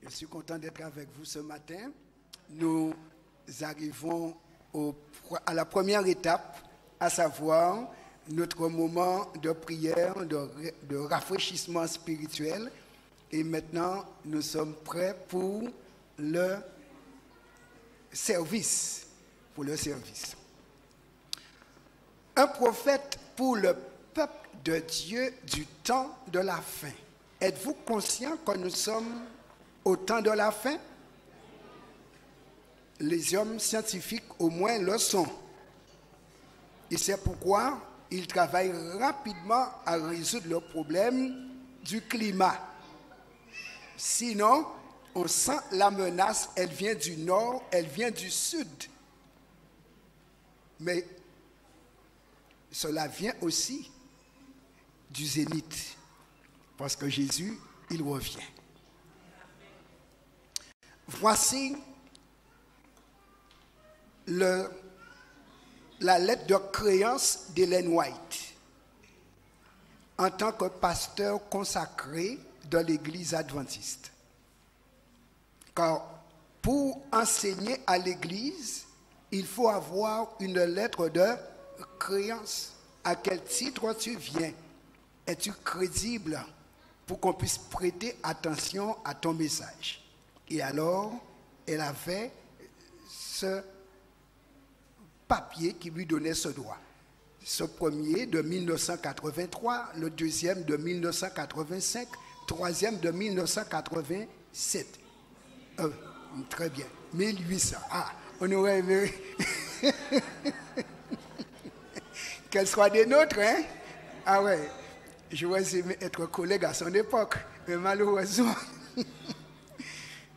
Je suis content d'être avec vous ce matin. Nous arrivons à la première étape, à savoir notre moment de prière, de rafraîchissement spirituel. Et maintenant, nous sommes prêts pour le service. Un prophète pour le peuple de Dieu du temps de la fin. Êtes-vous conscient que nous sommes au temps de la fin? Les hommes scientifiques au moins le sont. Et c'est pourquoi ils travaillent rapidement à résoudre le problème du climat. Sinon, on sent la menace, elle vient du nord, elle vient du sud. Mais cela vient aussi du zénith, parce que Jésus, il revient. Voici la lettre de créance d'Ellen White en tant que pasteur consacré de l'Église adventiste. Car pour enseigner à l'Église, il faut avoir une lettre de créance. À quel titre tu viens? Es-tu crédible pour qu'on puisse prêter attention à ton message? Et alors, elle avait ce papier qui lui donnait ce droit. Ce premier de 1983, le deuxième de 1985, troisième de 1987. Très bien. 1800. Ah, on aurait aimé qu'elle soit des nôtres, hein? Ah ouais, j'aurais aimé être collègue à son époque, mais malheureusement,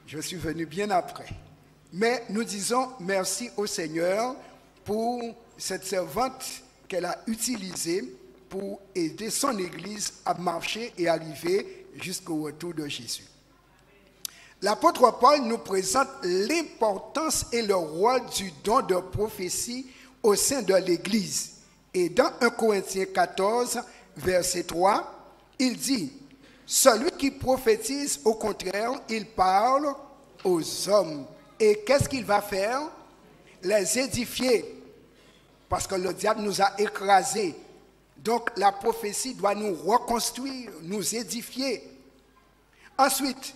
je suis venu bien après. Mais nous disons merci au Seigneur pour cette servante qu'elle a utilisée pour aider son Église à marcher et arriver jusqu'au retour de Jésus. L'apôtre Paul nous présente l'importance et le rôle du don de prophétie au sein de l'Église. Et dans 1 Corinthiens 14, verset 3, il dit « Celui qui prophétise, au contraire, il parle aux hommes. » Et qu'est-ce qu'il va faire? Les édifier. Parce que le diable nous a écrasés. Donc la prophétie doit nous reconstruire, nous édifier. Ensuite,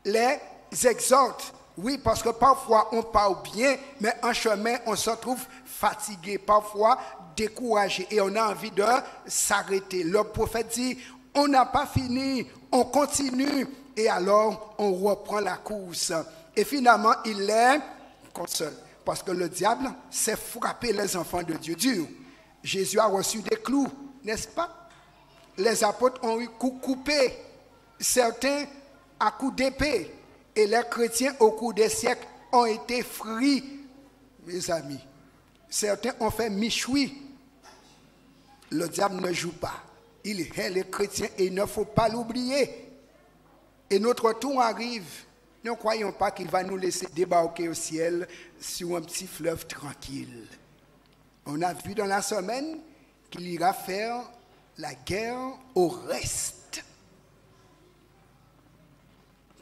les exhorte. Oui, parce que parfois on parle bien, mais en chemin on se trouve fatigué, parfois découragé et on a envie de s'arrêter. Le prophète dit, on n'a pas fini, on continue et alors on reprend la course. Et finalement, il les console. Parce que le diable sait frapper les enfants de Dieu dur. Jésus a reçu des clous, n'est-ce pas? Les apôtres ont eu coups coupés, certains à coups d'épée. Et les chrétiens, au cours des siècles, ont été frits, mes amis. Certains ont fait michoui. Le diable ne joue pas. Il hait les chrétiens et il ne faut pas l'oublier. Et notre tour arrive. Ne croyons pas qu'il va nous laisser débarquer au ciel sur un petit fleuve tranquille. On a vu dans la semaine qu'il ira faire la guerre au reste.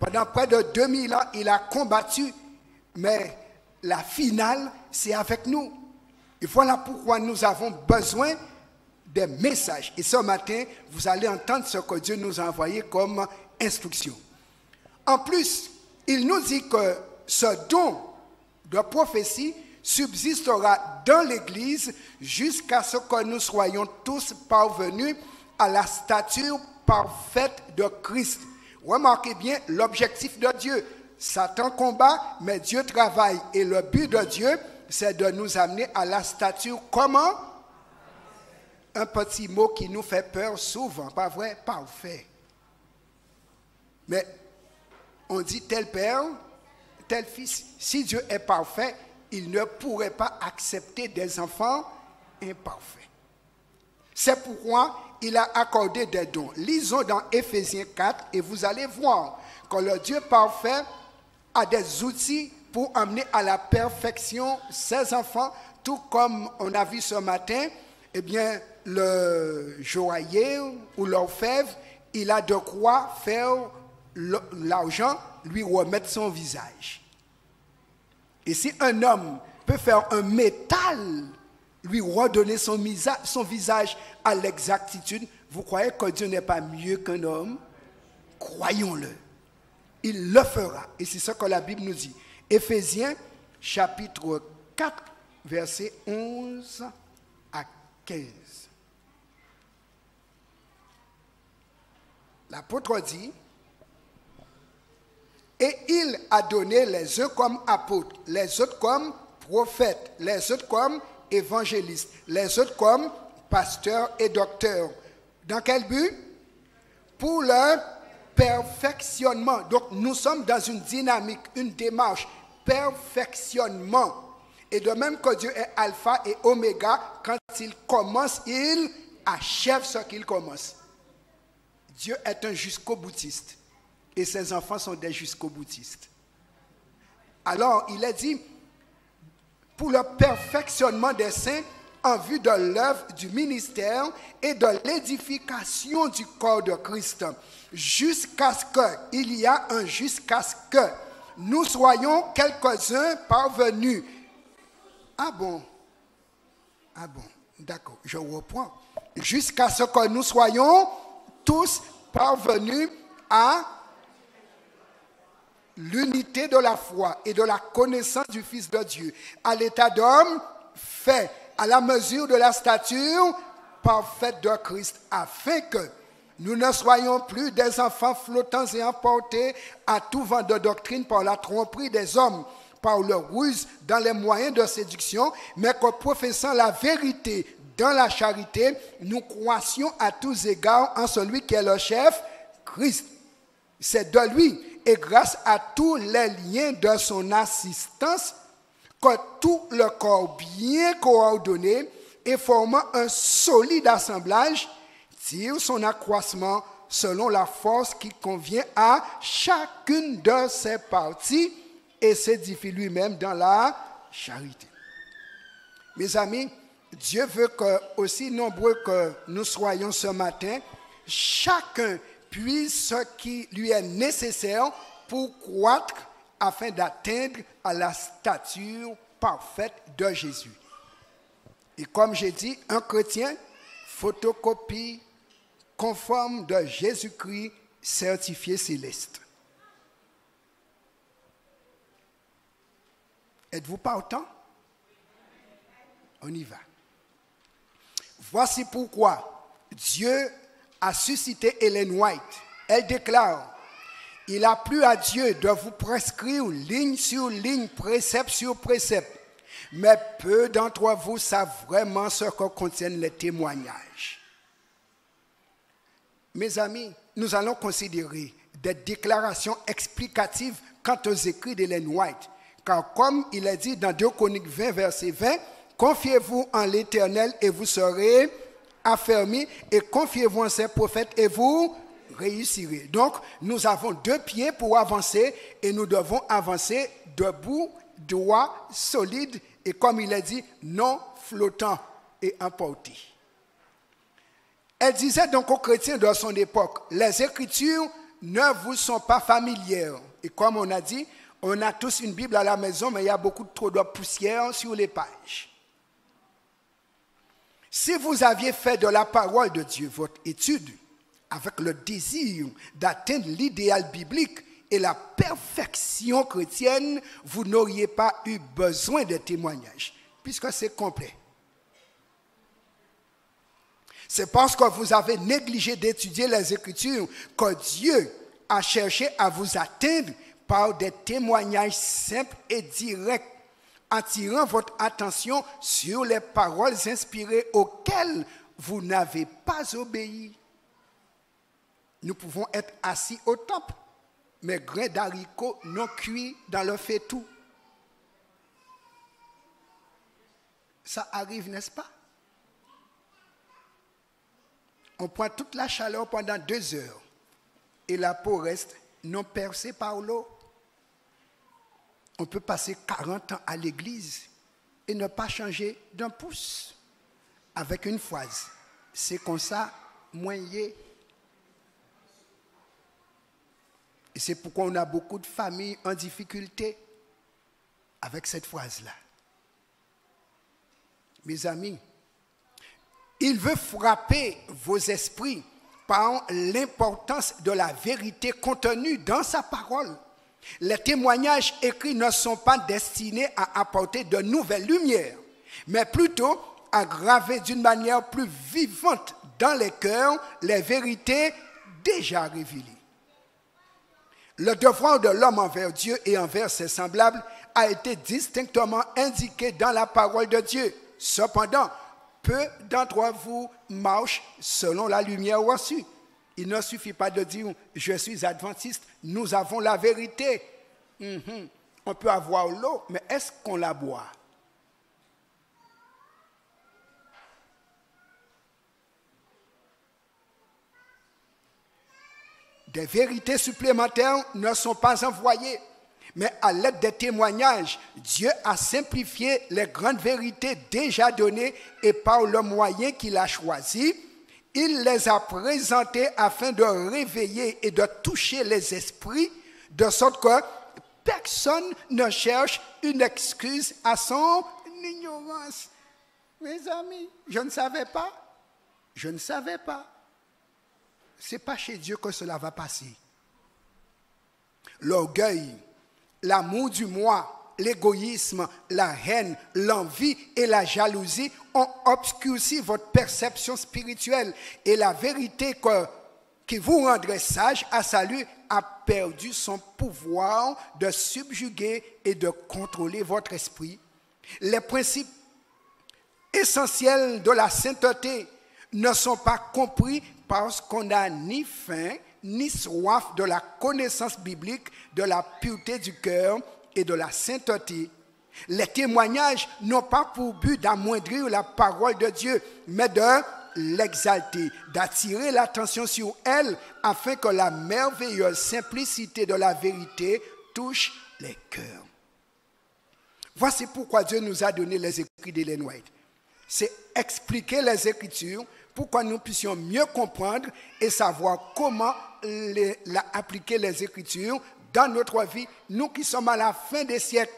Pendant près de 2000 ans, il a combattu, mais la finale, c'est avec nous. Et voilà pourquoi nous avons besoin des messages. Et ce matin, vous allez entendre ce que Dieu nous a envoyé comme instruction. En plus, il nous dit que ce don de prophétie subsistera dans l'Église jusqu'à ce que nous soyons tous parvenus à la stature parfaite de Christ. Remarquez bien l'objectif de Dieu. Satan combat, mais Dieu travaille. Et le but de Dieu, c'est de nous amener à la stature comment? Un petit mot qui nous fait peur souvent, pas vrai? Parfait. Mais on dit tel père, tel fils. Si Dieu est parfait, il ne pourrait pas accepter des enfants imparfaits. C'est pourquoi il a accordé des dons. Lisons dans Éphésiens 4 et vous allez voir que le Dieu parfait a des outils pour amener à la perfection ses enfants, tout comme on a vu ce matin, eh bien, le joaillier ou l'orfèvre, il a de quoi faire l'argent lui remettre son visage. Et si un homme peut faire un métal lui redonner son visage à l'exactitude, vous croyez que Dieu n'est pas mieux qu'un homme? Croyons-le. Il le fera. Et c'est ce que la Bible nous dit. Éphésiens, chapitre 4, versets 11 à 15. L'apôtre dit, « Et il a donné les uns comme apôtres, les autres comme prophètes, les autres comme évangélistes, les autres comme pasteurs et docteurs. » Dans quel but? Pour le perfectionnement. Donc nous sommes dans une dynamique, une démarche, perfectionnement. Et de même que Dieu est alpha et oméga, quand il commence, il achève ce qu'il commence. Dieu est un jusqu'au-boutiste. Et ses enfants sont des jusqu'au-boutistes. Alors, il est dit, pour le perfectionnement des saints, en vue de l'œuvre du ministère et de l'édification du corps de Christ, jusqu'à ce que nous soyons quelques-uns parvenus. Ah bon, d'accord, je reprends. Jusqu'à ce que nous soyons tous parvenus à l'unité de la foi et de la connaissance du Fils de Dieu, à l'état d'homme fait à la mesure de la stature parfaite de Christ, afin que nous ne soyons plus des enfants flottants et emportés à tout vent de doctrine par la tromperie des hommes, par leur ruse dans les moyens de séduction, mais que professant la vérité dans la charité, nous croissions à tous égards en celui qui est le chef, Christ. C'est de lui et grâce à tous les liens de son assistance que tout le corps bien coordonné et formant un solide assemblage tire son accroissement selon la force qui convient à chacune de ses parties et s'édifie lui-même dans la charité. Mes amis, Dieu veut que, aussi nombreux que nous soyons ce matin, chacun puisse ce qui lui est nécessaire pour croître afin d'atteindre à la stature parfaite de Jésus. Et comme j'ai dit, un chrétien, photocopie conforme de Jésus-Christ certifié céleste. Êtes-vous partant? On y va. Voici pourquoi Dieu a suscité Ellen White. Elle déclare, « Il a plu à Dieu de vous prescrire ligne sur ligne, précepte sur précepte, mais peu d'entre vous savent vraiment ce que contiennent les témoignages. » Mes amis, nous allons considérer des déclarations explicatives quant aux écrits d'Ellen White, car comme il est dit dans 2 Chroniques 20, verset 20, « Confiez-vous en l'Éternel et vous serez affermis, et confiez-vous en ses prophètes et vous réussirez. » Donc, nous avons 2 pieds pour avancer et nous devons avancer debout, droit, solide et comme il est dit, non flottant et emporté. Elle disait donc aux chrétiens de son époque, les Écritures ne vous sont pas familières. Et comme on a dit, on a tous une Bible à la maison, mais il y a beaucoup trop de poussière sur les pages. Si vous aviez fait de la parole de Dieu votre étude, avec le désir d'atteindre l'idéal biblique et la perfection chrétienne, vous n'auriez pas eu besoin de témoignages, puisque c'est complet. C'est parce que vous avez négligé d'étudier les Écritures que Dieu a cherché à vous atteindre par des témoignages simples et directs, attirant votre attention sur les paroles inspirées auxquelles vous n'avez pas obéi. Nous pouvons être assis au temple, mais grains d'haricots non cuits dans le faitout. Ça arrive, n'est-ce pas? On prend toute la chaleur pendant 2 heures et la peau reste non percée par l'eau. On peut passer 40 ans à l'église et ne pas changer d'un pouce. Avec une phrase, c'est comme ça, moyen. Et c'est pourquoi on a beaucoup de familles en difficulté avec cette phrase-là. Mes amis, il veut frapper vos esprits par l'importance de la vérité contenue dans sa parole. Les témoignages écrits ne sont pas destinés à apporter de nouvelles lumières, mais plutôt à graver d'une manière plus vivante dans les cœurs les vérités déjà révélées. Le devoir de l'homme envers Dieu et envers ses semblables a été distinctement indiqué dans la parole de Dieu. Cependant, peu d'entre vous marchent selon la lumière reçue. Il ne suffit pas de dire « je suis adventiste », nous avons la vérité. On peut avoir l'eau, mais est-ce qu'on la boit? Des vérités supplémentaires ne sont pas envoyées, mais à l'aide des témoignages, Dieu a simplifié les grandes vérités déjà données et par le moyen qu'il a choisi, il les a présentées afin de réveiller et de toucher les esprits, de sorte que personne ne cherche une excuse à son ignorance. Mes amis, je ne savais pas. Je ne savais pas. Ce n'est pas chez Dieu que cela va passer. L'orgueil, l'amour du moi, l'égoïsme, la haine, l'envie et la jalousie ont obscurci votre perception spirituelle et la vérité qui vous rendrait sage à salut a perdu son pouvoir de subjuguer et de contrôler votre esprit. Les principes essentiels de la sainteté ne sont pas compris parce qu'on n'a ni faim ni soif de la connaissance biblique, de la pureté du cœur et de la sainteté. Les témoignages n'ont pas pour but d'amoindrir la parole de Dieu, mais de l'exalter, d'attirer l'attention sur elle afin que la merveilleuse simplicité de la vérité touche les cœurs. Voici pourquoi Dieu nous a donné les écrits d'Ellen White. C'est expliquer les Écritures pour que nous puissions mieux comprendre et savoir comment appliquer les Écritures dans notre vie, nous qui sommes à la fin des siècles.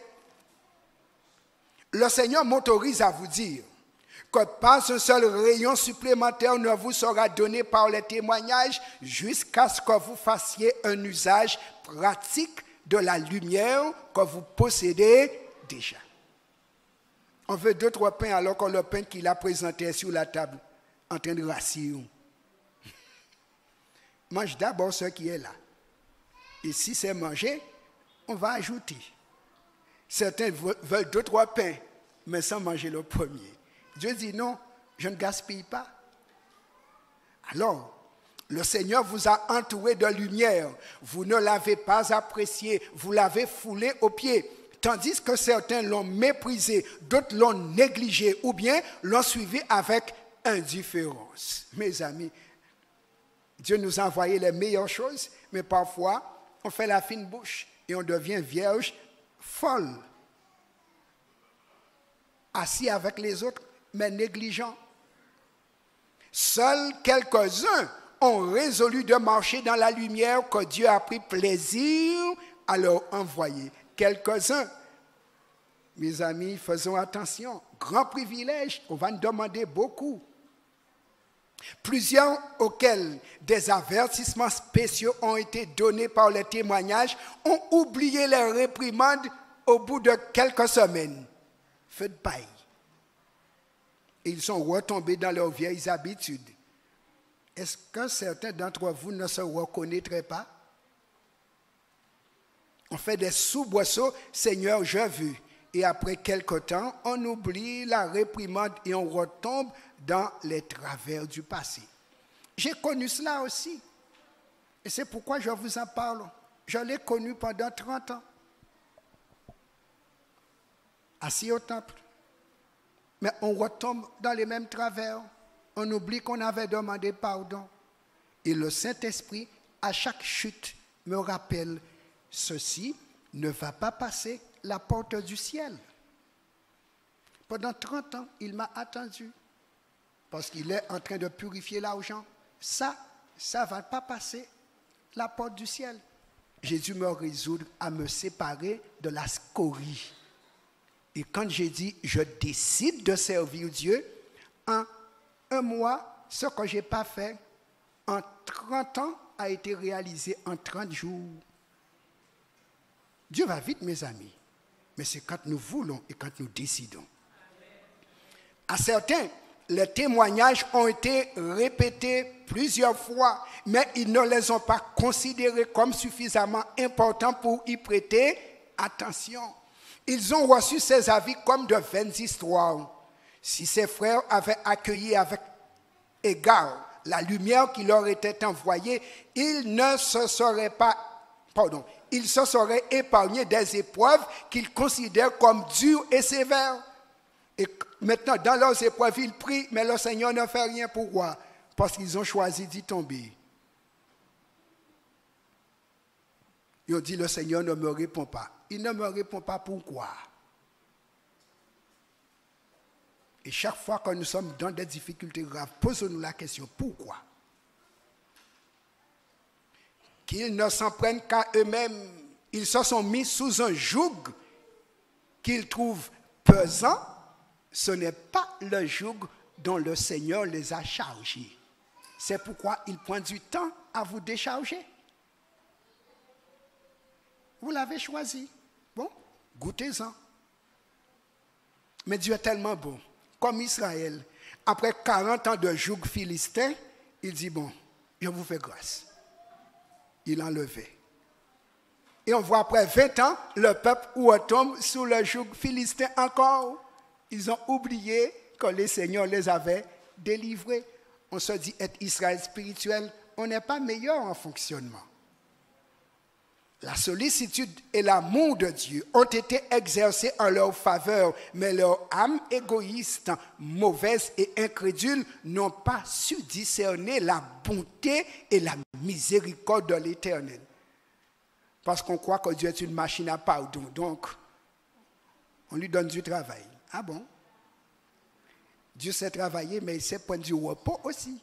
Le Seigneur m'autorise à vous dire que pas un seul rayon supplémentaire ne vous sera donné par les témoignages jusqu'à ce que vous fassiez un usage pratique de la lumière que vous possédez déjà. On veut 2-3 pains alors que le pain qu'il a présenté sur la table en train de rassir. Mange d'abord ce qui est là. Et si c'est mangé, on va ajouter. Certains veulent 2-3 pains, mais sans manger le premier. Dieu dit non, je ne gaspille pas. Alors, le Seigneur vous a entouré de lumière. Vous ne l'avez pas apprécié, vous l'avez foulé aux pieds. Tandis que certains l'ont méprisé, d'autres l'ont négligé ou bien l'ont suivi avec indifférence. Mes amis, Dieu nous a envoyé les meilleures choses, mais parfois, on fait la fine bouche et on devient vierge folle. Assis avec les autres, mais négligent. Seuls quelques-uns ont résolu de marcher dans la lumière que Dieu a pris plaisir à leur envoyer. Quelques-uns. Mes amis, faisons attention. Grand privilège, on va nous demander beaucoup. Plusieurs auxquels des avertissements spéciaux ont été donnés par les témoignages ont oublié les réprimandes au bout de quelques semaines. Faites paille. Ils sont retombés dans leurs vieilles habitudes. Est-ce que certains d'entre vous ne se reconnaîtraient pas? On fait des soubresauts, Seigneur, je veux. Et après quelque temps, on oublie la réprimande et on retombe dans les travers du passé. J'ai connu cela aussi. Et c'est pourquoi je vous en parle. Je l'ai connu pendant 30 ans. Assis au temple. Mais on retombe dans les mêmes travers. On oublie qu'on avait demandé pardon. Et le Saint-Esprit, à chaque chute, me rappelle, ceci ne va pas passer la porte du ciel. Pendant 30 ans, il m'a attendu. Parce qu'il est en train de purifier l'argent. Ça ne va pas passer la porte du ciel. j'ai dû me résoudre à me séparer de la scorie. Et quand j'ai dit, je décide de servir Dieu, en un mois, ce que je n'ai pas fait, en 30 ans, a été réalisé en 30 jours. Dieu va vite, mes amis. Mais c'est quand nous voulons et quand nous décidons. À certains, les témoignages ont été répétés plusieurs fois, mais ils ne les ont pas considérés comme suffisamment importants pour y prêter attention. Ils ont reçu ces avis comme de vaines histoires. Si ces frères avaient accueilli avec égard la lumière qui leur était envoyée, ils se seraient épargnés des épreuves qu'ils considèrent comme dures et sévères. Et maintenant, dans leurs épreuves, ils prient, mais le Seigneur ne fait rien. Pourquoi? Parce qu'ils ont choisi d'y tomber. Ils ont dit, le Seigneur ne me répond pas. Il ne me répond pas, pourquoi? Et chaque fois que nous sommes dans des difficultés graves, posons-nous la question, pourquoi? Qu'ils ne s'en prennent qu'à eux-mêmes. Ils se sont mis sous un joug qu'ils trouvent pesant. Ce n'est pas le joug dont le Seigneur les a chargés. C'est pourquoi il prend du temps à vous décharger. Vous l'avez choisi. Bon, goûtez-en. Mais Dieu est tellement bon. Comme Israël, après 40 ans de joug philistin, il dit, bon, je vous fais grâce. Il enlevait. Et on voit après 20 ans, le peuple retombe sous le joug philistin encore. Ils ont oublié que le Seigneur les avait délivrés. On se dit être Israël spirituel, on n'est pas meilleur en fonctionnement. La sollicitude et l'amour de Dieu ont été exercés en leur faveur, mais leur âme égoïste, mauvaise et incrédule n'ont pas su discerner la bonté et la miséricorde de l'Éternel. Parce qu'on croit que Dieu est une machine à pardon, donc on lui donne du travail. Ah bon? Dieu sait travailler, mais il sait prendre du repos aussi.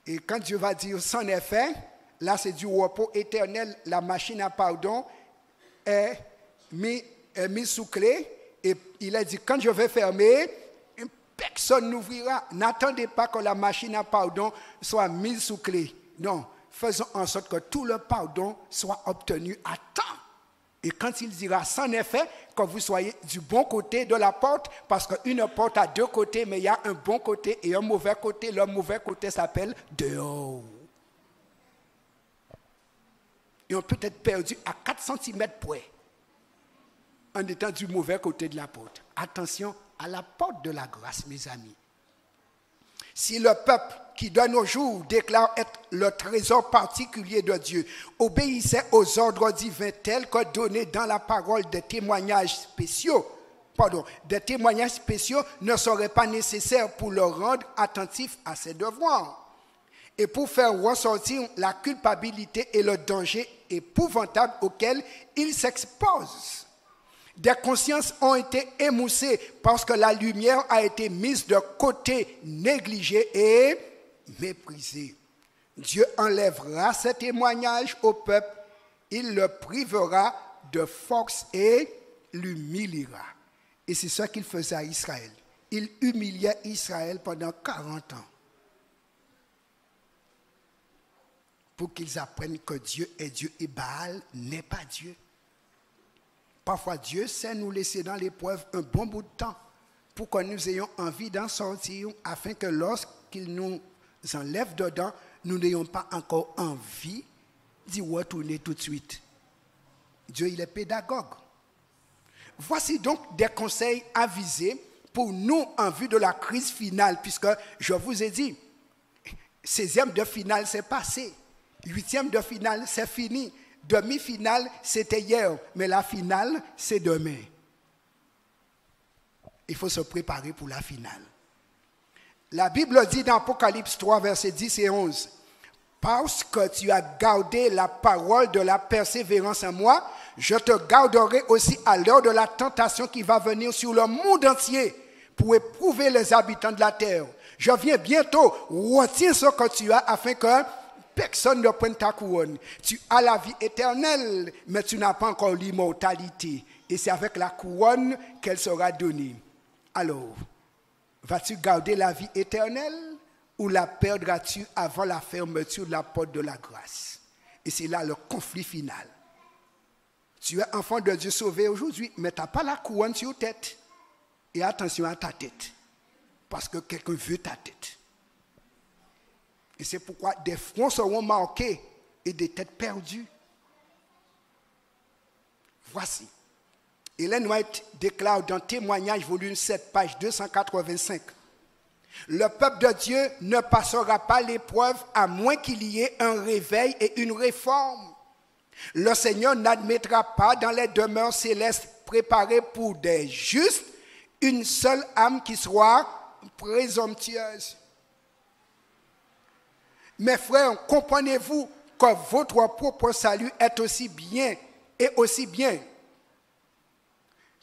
Et quand Dieu va dire c'en est fait, là c'est du repos éternel, la machine à pardon est mise sous clé. Et il a dit quand je vais fermer, personne n'ouvrira. N'attendez pas que la machine à pardon soit mise sous clé. Non, faisons en sorte que tout le pardon soit obtenu à temps. Et quand il dira, c'en est fait, que vous soyez du bon côté de la porte, parce qu'une porte a deux côtés, mais il y a un bon côté et un mauvais côté. Le mauvais côté s'appelle dehors. Et on peut être perdu à 4 cm près, en étant du mauvais côté de la porte. Attention à la porte de la grâce, mes amis. Si le peuple qui de nos jours déclare être le trésor particulier de Dieu obéissait aux ordres divins tels que donnés dans la parole des témoignages spéciaux, ne seraient pas nécessaires pour le rendre attentif à ses devoirs et pour faire ressortir la culpabilité et le danger épouvantable auquel il s'expose. Des consciences ont été émoussées parce que la lumière a été mise de côté, négligée et méprisée. Dieu enlèvera ces témoignages au peuple, il le privera de force et l'humiliera. Et c'est ce qu'il faisait à Israël. Il humiliait Israël pendant 40 ans pour qu'ils apprennent que Dieu est Dieu et Baal n'est pas Dieu. Parfois, Dieu sait nous laisser dans l'épreuve un bon bout de temps pour que nous ayons envie d'en sortir afin que lorsqu'il nous enlève dedans, nous n'ayons pas encore envie d'y retourner tout de suite. Dieu, il est pédagogue. Voici donc des conseils avisés pour nous en vue de la crise finale, puisque je vous ai dit, 16e de finale, c'est passé. 8e de finale, c'est fini. Demi-finale, c'était hier, mais la finale, c'est demain. Il faut se préparer pour la finale. La Bible dit dans Apocalypse 3, versets 10 et 11, « Parce que tu as gardé la parole de la persévérance en moi, je te garderai aussi à l'heure de la tentation qui va venir sur le monde entier pour éprouver les habitants de la terre. Je viens bientôt, retiens ce que tu as afin que personne ne prenne ta couronne. Tu as la vie éternelle, mais tu n'as pas encore l'immortalité. Et c'est avec la couronne qu'elle sera donnée. Alors, vas-tu garder la vie éternelle ou la perdras-tu avant la fermeture de la porte de la grâce? Et c'est là le conflit final. Tu es enfant de Dieu sauvé aujourd'hui, mais tu n'as pas la couronne sur ta tête. Et attention à ta tête, parce que quelqu'un veut ta tête. Et c'est pourquoi des fronts seront marqués et des têtes perdues. Voici. Ellen White déclare dans Témoignages, volume 7, page 285. Le peuple de Dieu ne passera pas l'épreuve à moins qu'il y ait un réveil et une réforme. Le Seigneur n'admettra pas dans les demeures célestes préparées pour des justes une seule âme qui soit présomptueuse. Mes frères, comprenez-vous que votre propre salut est aussi bien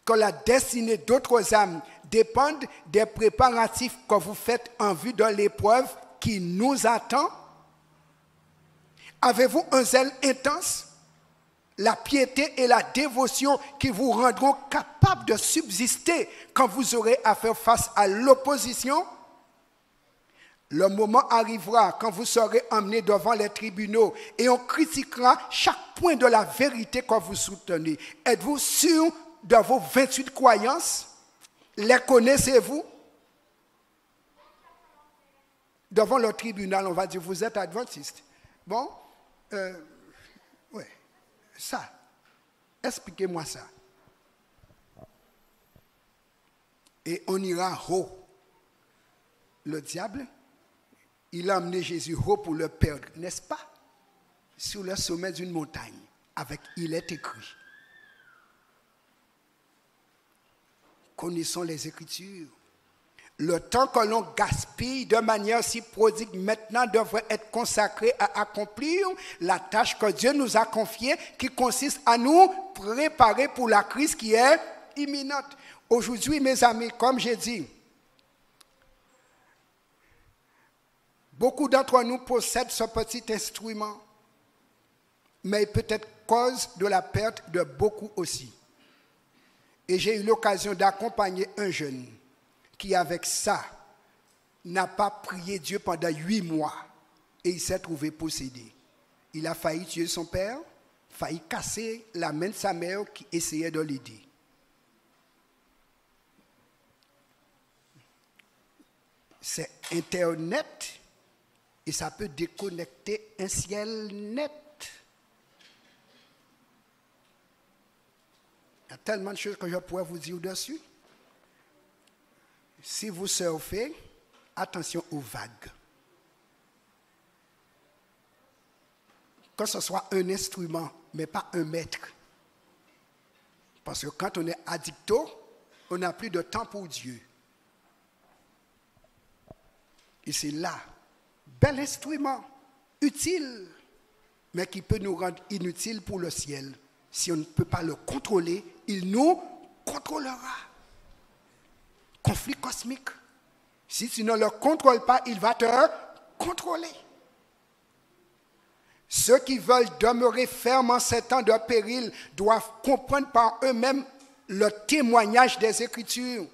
que la destinée d'autres âmes dépendent des préparatifs que vous faites en vue de l'épreuve qui nous attend? Avez-vous un zèle intense, la piété et la dévotion qui vous rendront capables de subsister quand vous aurez à faire face à l'opposition? Le moment arrivera quand vous serez emmenés devant les tribunaux et on critiquera chaque point de la vérité que vous soutenez. Êtes-vous sûr de vos 28 croyances? Les connaissez-vous? Devant le tribunal, on va dire, vous êtes adventiste. Bon, ouais, ça, expliquez-moi ça. Et on ira haut. Le diable, il a amené Jésus haut pour le perdre, n'est-ce pas? Sur le sommet d'une montagne, avec il est écrit. Connaissons les Écritures. Le temps que l'on gaspille de manière si prodigue maintenant devrait être consacré à accomplir la tâche que Dieu nous a confiée, qui consiste à nous préparer pour la crise qui est imminente. Aujourd'hui, mes amis, comme j'ai dit, beaucoup d'entre nous possèdent ce petit instrument, mais il peut être cause de la perte de beaucoup aussi. Et j'ai eu l'occasion d'accompagner un jeune qui, avec ça, n'a pas prié Dieu pendant 8 mois et il s'est trouvé possédé. Il a failli tuer son père, failli casser la main de sa mère qui essayait de l'aider. C'est Internet et ça peut déconnecter un ciel net. Il y a tellement de choses que je pourrais vous dire dessus. Si vous surfez, attention aux vagues. Que ce soit un instrument, mais pas un maître. Parce que quand on est addicto, on n'a plus de temps pour Dieu. Et c'est là, bel instrument, utile, mais qui peut nous rendre inutiles pour le ciel. Si on ne peut pas le contrôler, il nous contrôlera. Conflit cosmique. Si tu ne le contrôles pas, il va te contrôler. Ceux qui veulent demeurer fermes en ces temps de péril doivent comprendre par eux-mêmes le témoignage des Écritures.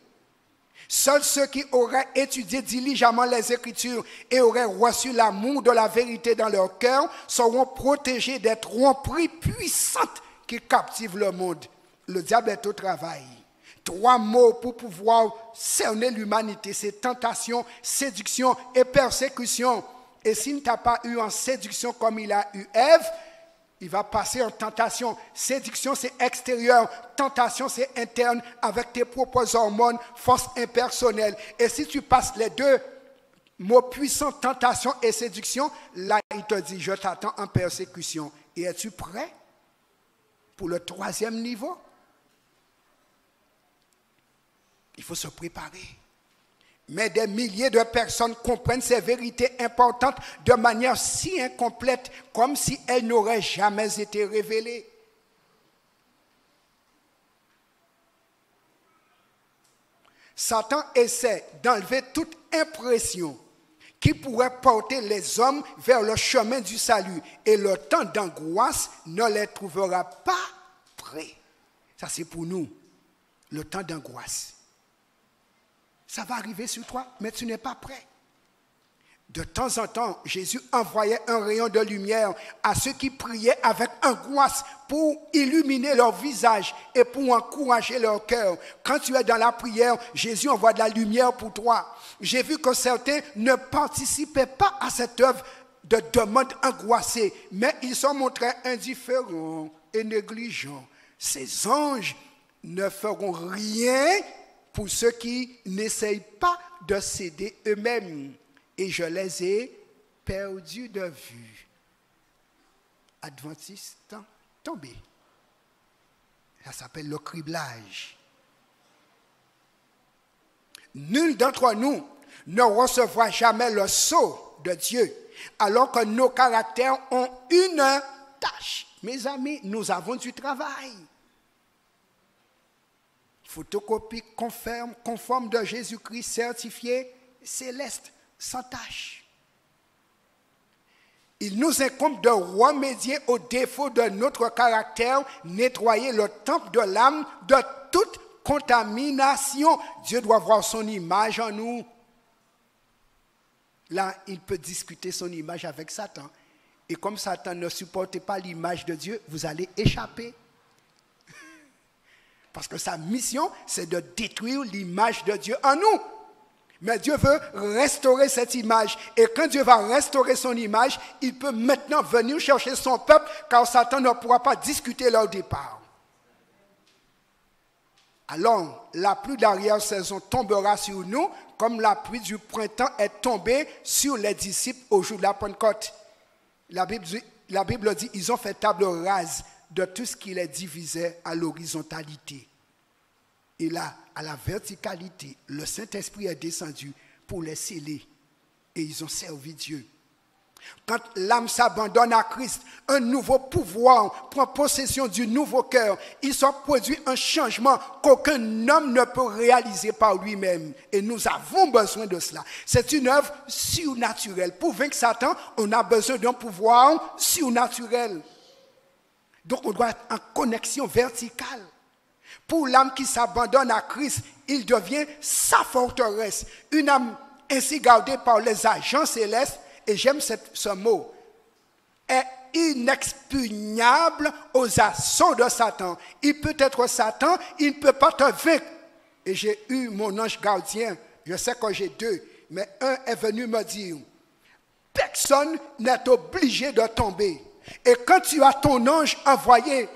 Seuls ceux qui auraient étudié diligemment les Écritures et auraient reçu l'amour de la vérité dans leur cœur seront protégés des tromperies puissantes qui captivent le monde. Le diable est au travail. 3 mots pour pouvoir cerner l'humanité, c'est tentation, séduction et persécution. Et s'il ne t'a pas eu en séduction comme il a eu Ève, il va passer en tentation. Séduction, c'est extérieur. Tentation, c'est interne, avec tes propres hormones, force impersonnelle. Et si tu passes les 2 mots puissants, tentation et séduction, là, il te dit, je t'attends en persécution. Et es-tu prêt pour le 3e niveau? Il faut se préparer. Mais des milliers de personnes comprennent ces vérités importantes de manière si incomplète, comme si elles n'auraient jamais été révélées. Satan essaie d'enlever toute impression qui pourrait porter les hommes vers le chemin du salut. Et le temps d'angoisse ne les trouvera pas prêts. Ça, c'est pour nous, le temps d'angoisse. Ça va arriver sur toi, mais tu n'es pas prêt. De temps en temps, Jésus envoyait un rayon de lumière à ceux qui priaient avec angoisse pour illuminer leur visage et pour encourager leur cœur. Quand tu es dans la prière, Jésus envoie de la lumière pour toi. J'ai vu que certains ne participaient pas à cette œuvre de demande angoissée, mais ils se montraient indifférents et négligents. Ces anges ne feront rien pour ceux qui n'essayent pas de s'aider eux-mêmes. Et je les ai perdus de vue. Adventistes tombés. Ça s'appelle le criblage. Nul d'entre nous ne recevra jamais le sceau de Dieu, alors que nos caractères ont une tâche. Mes amis, nous avons du travail. Photocopie conforme de Jésus-Christ certifié céleste, sans tâche. Il nous incombe de remédier aux défauts de notre caractère, nettoyer le temple de l'âme de toute contamination. Dieu doit voir son image en nous. Là, il peut discuter son image avec Satan. Et comme Satan ne supporte pas l'image de Dieu, vous allez échapper. Parce que sa mission, c'est de détruire l'image de Dieu en nous. Mais Dieu veut restaurer cette image. Et quand Dieu va restaurer son image, il peut maintenant venir chercher son peuple, car Satan ne pourra pas discuter leur départ. Alors, la pluie d'arrière-saison tombera sur nous, comme la pluie du printemps est tombée sur les disciples au jour de la Pentecôte. La Bible dit, ils ont fait table rase de tout ce qui les divisait à l'horizontalité. Et là, à la verticalité, le Saint-Esprit est descendu pour les sceller. Et ils ont servi Dieu. Quand l'âme s'abandonne à Christ, un nouveau pouvoir prend possession du nouveau cœur. Il se produit un changement qu'aucun homme ne peut réaliser par lui-même. Et nous avons besoin de cela. C'est une œuvre surnaturelle. Pour vaincre Satan, on a besoin d'un pouvoir surnaturel. Donc on doit être en connexion verticale. Pour l'âme qui s'abandonne à Christ, il devient sa forteresse. Une âme ainsi gardée par les agents célestes, et j'aime ce mot, est inexpugnable aux assauts de Satan. Il peut être Satan, il ne peut pas te vaincre. Et j'ai eu mon ange gardien, je sais que j'ai deux, mais un est venu me dire, personne n'est obligé de tomber. Et quand tu as ton ange envoyé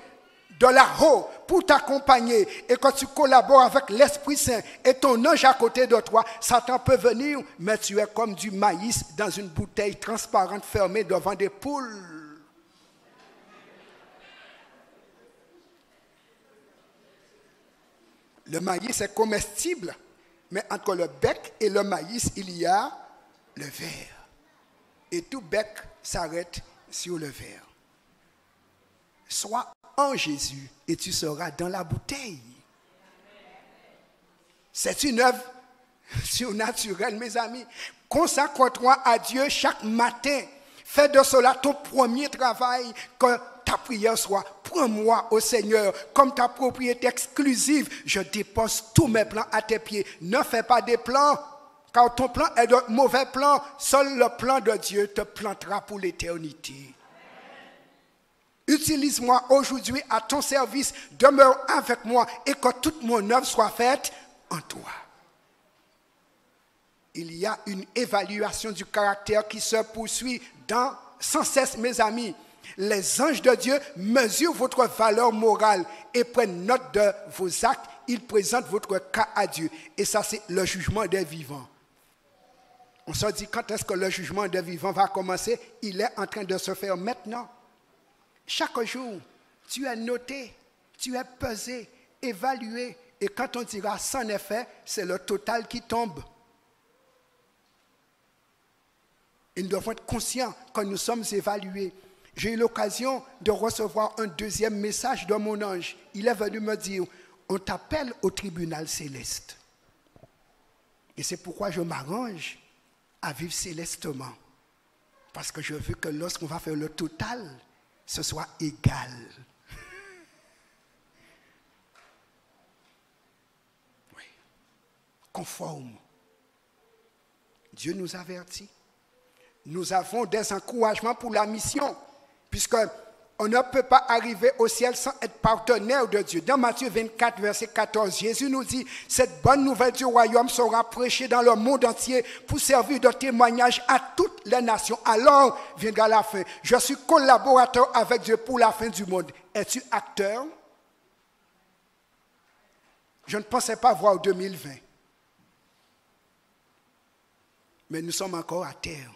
de là-haut pour t'accompagner et quand tu collabores avec l'Esprit Saint et ton ange à côté de toi, Satan peut venir, mais tu es comme du maïs dans une bouteille transparente fermée devant des poules. Le maïs est comestible, mais entre le bec et le maïs, il y a le verre. Et tout bec s'arrête sur le verre. Sois en Jésus et tu seras dans la bouteille. C'est une œuvre surnaturelle, mes amis. Consacre-toi à Dieu chaque matin. Fais de cela ton premier travail. Que ta prière soit, prends-moi au Seigneur comme ta propriété exclusive. Je dépose tous mes plans à tes pieds. Ne fais pas des plans, car ton plan est de mauvais plans. Seul le plan de Dieu te plantera pour l'éternité. Utilise-moi aujourd'hui à ton service, demeure avec moi et que toute mon œuvre soit faite en toi. Il y a une évaluation du caractère qui se poursuit sans cesse, mes amis. Les anges de Dieu mesurent votre valeur morale et prennent note de vos actes. Ils présentent votre cas à Dieu. Et ça, c'est le jugement des vivants. On se dit, quand est-ce que le jugement des vivants va commencer? Il est en train de se faire maintenant. Chaque jour, tu es noté, tu es pesé, évalué. Et quand on dira sans effet, c'est le total qui tombe. Et nous devons être conscients que nous sommes évalués. J'ai eu l'occasion de recevoir un deuxième message de mon ange. Il est venu me dire, on t'appelle au tribunal céleste. Et c'est pourquoi je m'arrange à vivre célestement. Parce que je veux que lorsqu'on va faire le total, ce soit égal. Oui. Conforme. Dieu nous avertit. Nous avons des encouragements pour la mission, puisque on ne peut pas arriver au ciel sans être partenaire de Dieu. Dans Matthieu 24, verset 14, Jésus nous dit, « Cette bonne nouvelle du royaume sera prêchée dans le monde entier pour servir de témoignage à toutes les nations. Alors viendra la fin. Je suis collaborateur avec Dieu pour la fin du monde. » Es-tu acteur? Je ne pensais pas voir 2020. Mais nous sommes encore à terre.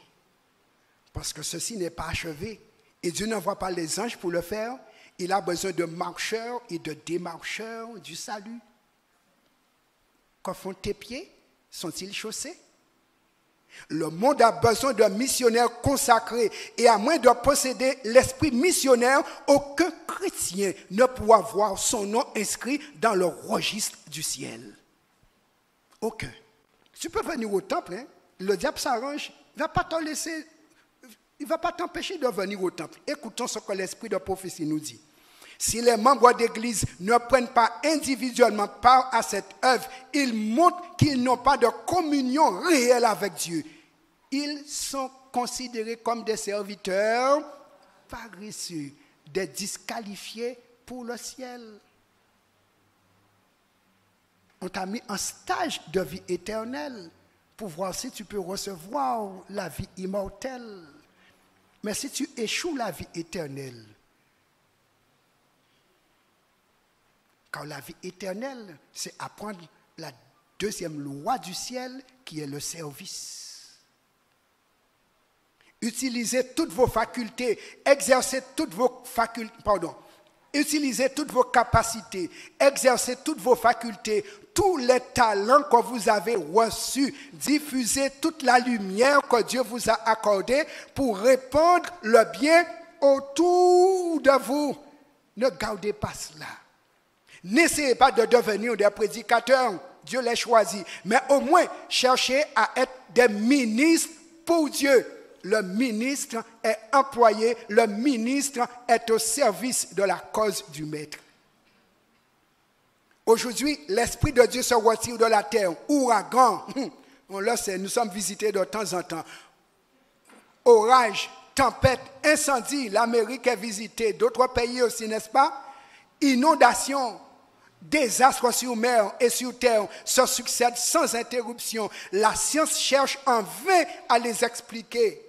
Parce que ceci n'est pas achevé. Et Dieu n'envoie pas les anges pour le faire. Il a besoin de marcheurs et de démarcheurs du salut. Que font tes pieds? Sont-ils chaussés? Le monde a besoin de missionnaires consacrés. Et à moins de posséder l'esprit missionnaire, aucun chrétien ne pourra voir son nom inscrit dans le registre du ciel. Aucun. Tu peux venir au temple, hein? Le diable s'arrange. Il ne va pas te laisser... Il ne va pas t'empêcher de venir au temple. Écoutons ce que l'esprit de prophétie nous dit. Si les membres d'église ne prennent pas individuellement part à cette œuvre, ils montrent qu'ils n'ont pas de communion réelle avec Dieu. Ils sont considérés comme des serviteurs paresseux, des disqualifiés pour le ciel. On t'a mis en stage de vie éternelle pour voir si tu peux recevoir la vie immortelle. Mais si tu échoues la vie éternelle, car la vie éternelle, c'est apprendre la deuxième loi du ciel qui est le service. Utilisez toutes vos facultés, exercez toutes vos facultés, utilisez toutes vos capacités, exercez toutes vos facultés, tous les talents que vous avez reçus, diffusez toute la lumière que Dieu vous a accordée pour répandre le bien autour de vous. Ne gardez pas cela. N'essayez pas de devenir des prédicateurs, Dieu les choisit, mais au moins cherchez à être des ministres pour Dieu. Le ministre est employé, le ministre est au service de la cause du maître. Aujourd'hui, l'Esprit de Dieu se retire de la terre. Ouragan, on le sait, nous sommes visités de temps en temps. Orage, tempête, incendie, l'Amérique est visitée, d'autres pays aussi, n'est-ce pas? Inondation, désastres sur mer et sur terre se succèdent sans interruption. La science cherche en vain à les expliquer.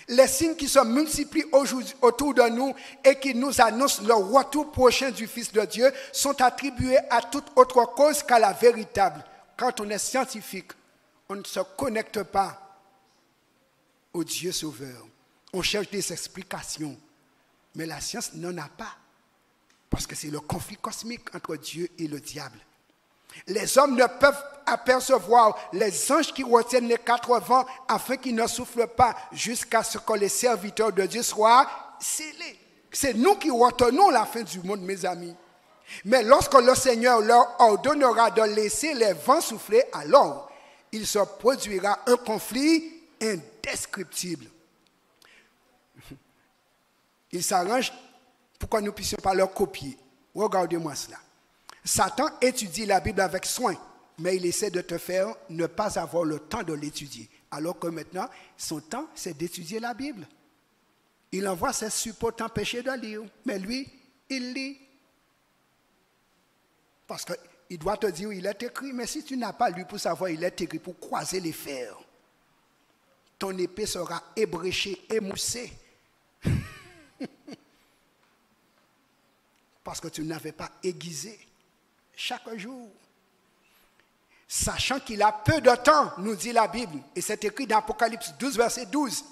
Les signes qui se multiplient aujourd'hui autour de nous et qui nous annoncent le retour prochain du Fils de Dieu sont attribués à toute autre cause qu'à la véritable. Quand on est scientifique, on ne se connecte pas au Dieu sauveur. On cherche des explications, mais la science n'en a pas. Parce que c'est le conflit cosmique entre Dieu et le diable. Les hommes ne peuvent apercevoir les anges qui retiennent les quatre vents afin qu'ils ne soufflent pas jusqu'à ce que les serviteurs de Dieu soient scellés. C'est nous qui retenons la fin du monde, mes amis. Mais lorsque le Seigneur leur ordonnera de laisser les vents souffler, alors il se produira un conflit indescriptible. Il s'arrange pour que nous ne puissions pas leur copier. Regardez-moi cela. Satan étudie la Bible avec soin, mais il essaie de te faire ne pas avoir le temps de l'étudier. Alors que maintenant, son temps, c'est d'étudier la Bible. Il envoie ses suppôts t'empêcher de lire, mais lui, il lit. Parce qu'il doit te dire, il est écrit, mais si tu n'as pas lu pour savoir, il est écrit pour croiser les fers. Ton épée sera ébréchée, émoussée. Parce que tu n'avais pas aiguisé chaque jour. Sachant qu'il a peu de temps, nous dit la Bible, et c'est écrit dans Apocalypse 12, verset 12.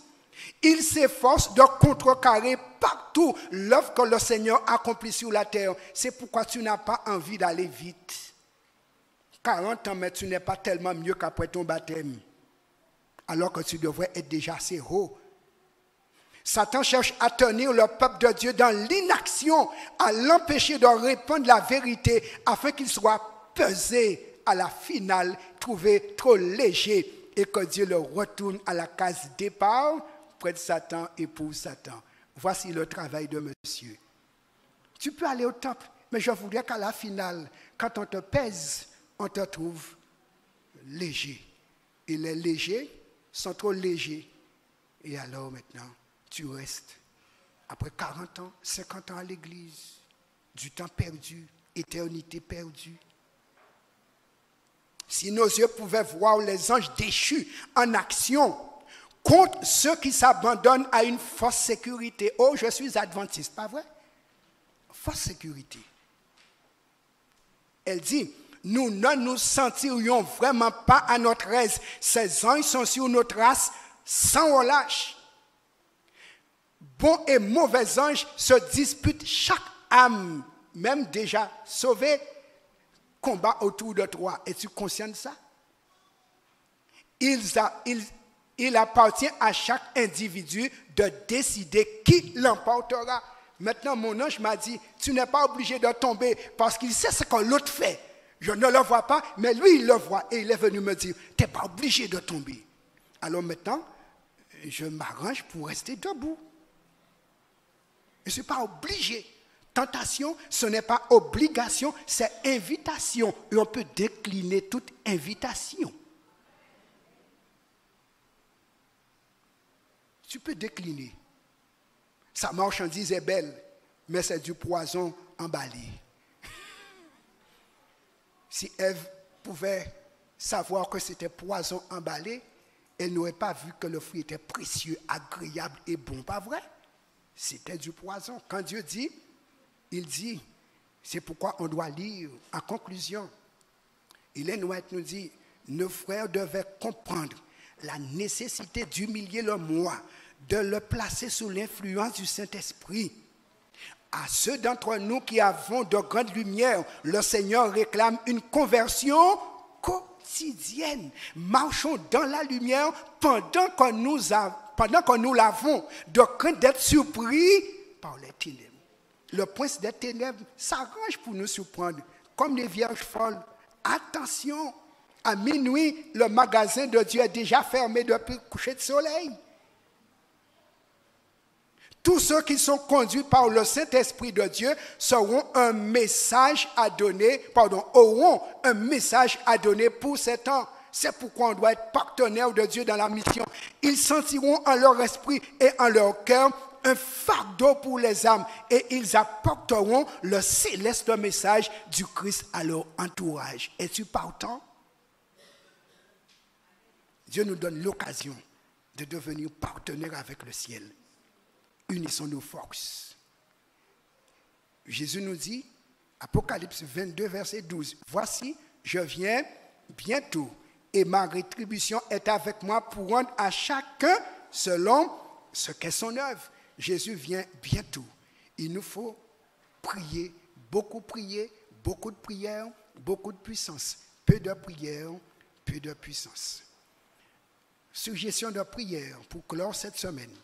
Il s'efforce de contrecarrer partout l'œuvre que le Seigneur accomplit sur la terre. C'est pourquoi tu n'as pas envie d'aller vite. 40 ans, mais tu n'es pas tellement mieux qu'après ton baptême. Alors que tu devrais être déjà assez haut. Satan cherche à tenir le peuple de Dieu dans l'inaction, à l'empêcher de répandre la vérité, afin qu'il soit pesé à la finale, trouvé trop léger et que Dieu le retourne à la case départ près de Satan et pour Satan. Voici le travail de monsieur. Tu peux aller au temple, mais je voudrais qu'à la finale, quand on te pèse, on te trouve léger. Et les légers sont trop légers. Et alors maintenant, tu restes, après 40 ans, 50 ans à l'église, du temps perdu, éternité perdue. Si nos yeux pouvaient voir les anges déchus en action contre ceux qui s'abandonnent à une fausse sécurité. Oh, je suis adventiste, pas vrai? Fausse sécurité. Elle dit, nous ne nous sentirions vraiment pas à notre aise. Ces anges sont sur notre race sans relâche. Bons et mauvais anges se disputent chaque âme, même déjà sauvée, combat autour de toi. Es-tu conscient de ça? Il appartient à chaque individu de décider qui l'emportera. Maintenant, mon ange m'a dit, tu n'es pas obligé de tomber parce qu'il sait ce que l'autre fait. Je ne le vois pas, mais lui, il le voit. Et il est venu me dire, tu n'es pas obligé de tomber. Alors maintenant, je m'arrange pour rester debout. Je ne suis pas obligé. Tentation, ce n'est pas obligation, c'est invitation. Et on peut décliner toute invitation. Tu peux décliner. Sa marchandise est belle, mais c'est du poison emballé. Si Ève pouvait savoir que c'était poison emballé, elle n'aurait pas vu que le fruit était précieux, agréable et bon, pas vrai? C'était du poison. Quand Dieu dit, il dit, c'est pourquoi on doit lire en conclusion. Ellen White nous dit, nos frères devaient comprendre la nécessité d'humilier le moi, de le placer sous l'influence du Saint-Esprit. À ceux d'entre nous qui avons de grandes lumières, le Seigneur réclame une conversion quotidienne. Marchons dans la lumière pendant que nous l'avons, de crainte d'être surpris par les ténèbres. Le prince des ténèbres s'arrange pour nous surprendre, comme les vierges folles. Attention, à minuit, le magasin de Dieu est déjà fermé depuis le coucher de soleil. Tous ceux qui sont conduits par le Saint-Esprit de Dieu auront un message à donner pour ces temps. C'est pourquoi on doit être partenaire de Dieu dans la mission. Ils sentiront en leur esprit et en leur cœur un fardeau pour les âmes et ils apporteront le céleste message du Christ à leur entourage. Es-tu partant? Dieu nous donne l'occasion de devenir partenaire avec le ciel. Unissons nos forces. Jésus nous dit, Apocalypse 22, verset 12, « Voici, je viens bientôt, et ma rétribution est avec moi pour rendre à chacun selon ce qu'est son œuvre. » Jésus vient bientôt. Il nous faut prier, beaucoup de prières, beaucoup de puissance. Peu de prières, peu de puissance. Suggestion de prière pour clore cette semaine.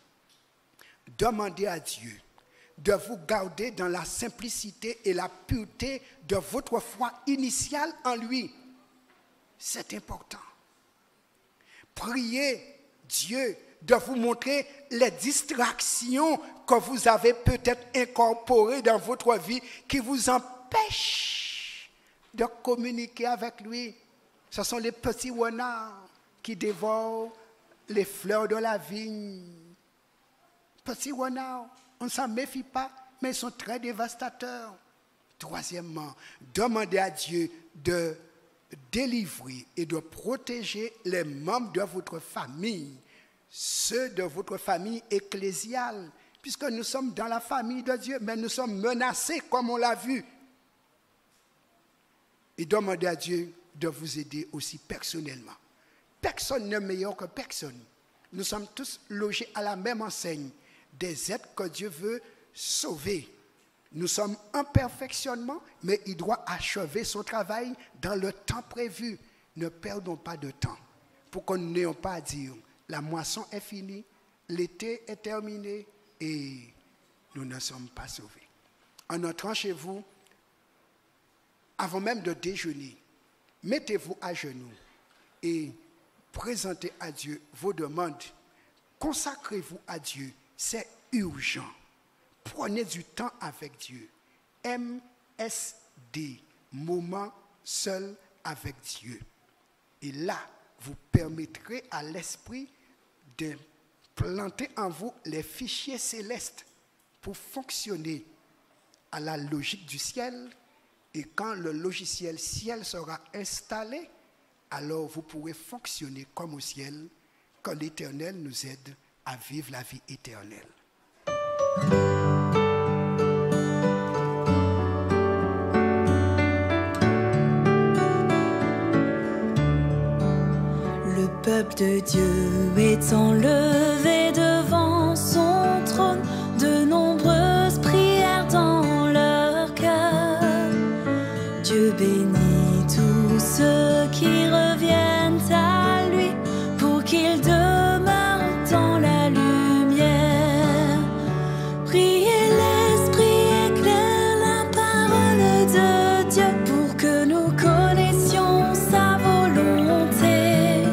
Demandez à Dieu de vous garder dans la simplicité et la pureté de votre foi initiale en lui. C'est important. Priez Dieu de vous montrer les distractions que vous avez peut-être incorporées dans votre vie qui vous empêchent de communiquer avec lui. Ce sont les petits renards qui dévorent les fleurs de la vigne. Petits renards, on ne s'en méfie pas, mais ils sont très dévastateurs. Troisièmement, demandez à Dieu de délivrer et de protéger les membres de votre famille, ceux de votre famille ecclésiale, puisque nous sommes dans la famille de Dieu, mais nous sommes menacés comme on l'a vu. Et demandez à Dieu de vous aider aussi personnellement. Personne n'est meilleur que personne. Nous sommes tous logés à la même enseigne, des êtres que Dieu veut sauver. Nous sommes en perfectionnement, mais il doit achever son travail dans le temps prévu. Ne perdons pas de temps pour que nous n'ayons pas à dire la moisson est finie, l'été est terminé et nous ne sommes pas sauvés. En entrant chez vous, avant même de déjeuner, mettez-vous à genoux et présentez à Dieu vos demandes. Consacrez-vous à Dieu, c'est urgent. Prenez du temps avec Dieu. MSD, moment seul avec Dieu. Et là, vous permettrez à l'esprit de planter en vous les fichiers célestes pour fonctionner à la logique du ciel. Et quand le logiciel ciel sera installé, alors vous pourrez fonctionner comme au ciel, quand l'Éternel nous aide à vivre la vie éternelle. Le peuple de Dieu est enlevé devant son trône, de nombreuses prières dans leur cœur. Dieu bénit tous ceux qui reviennent à lui pour qu'ils demeurent dans la lumière. Priez l'Esprit, éclaire la parole de Dieu pour que nous connaissions sa volonté.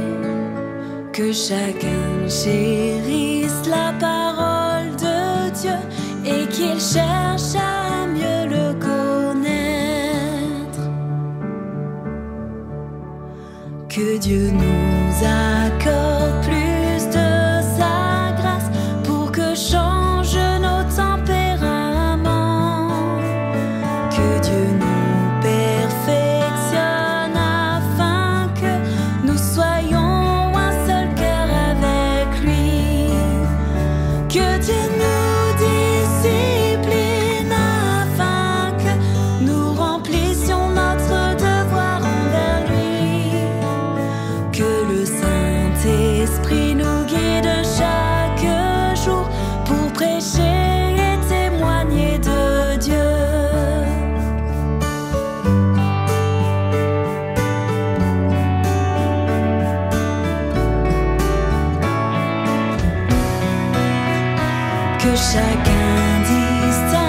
Que chacun chérisse la parole de Dieu et qu'il cherche à mieux le connaître. Que Dieu nous accorde plus de sa grâce pour que change nos tempéraments. Que Dieu nous perfectionne afin que nous soyons un seul cœur avec lui. Que Dieu nous discipline afin que nous remplissions notre devoir envers lui. Que le Saint-Esprit nous guide chaque jour pour prêcher et témoigner de Dieu. Que chacun distingue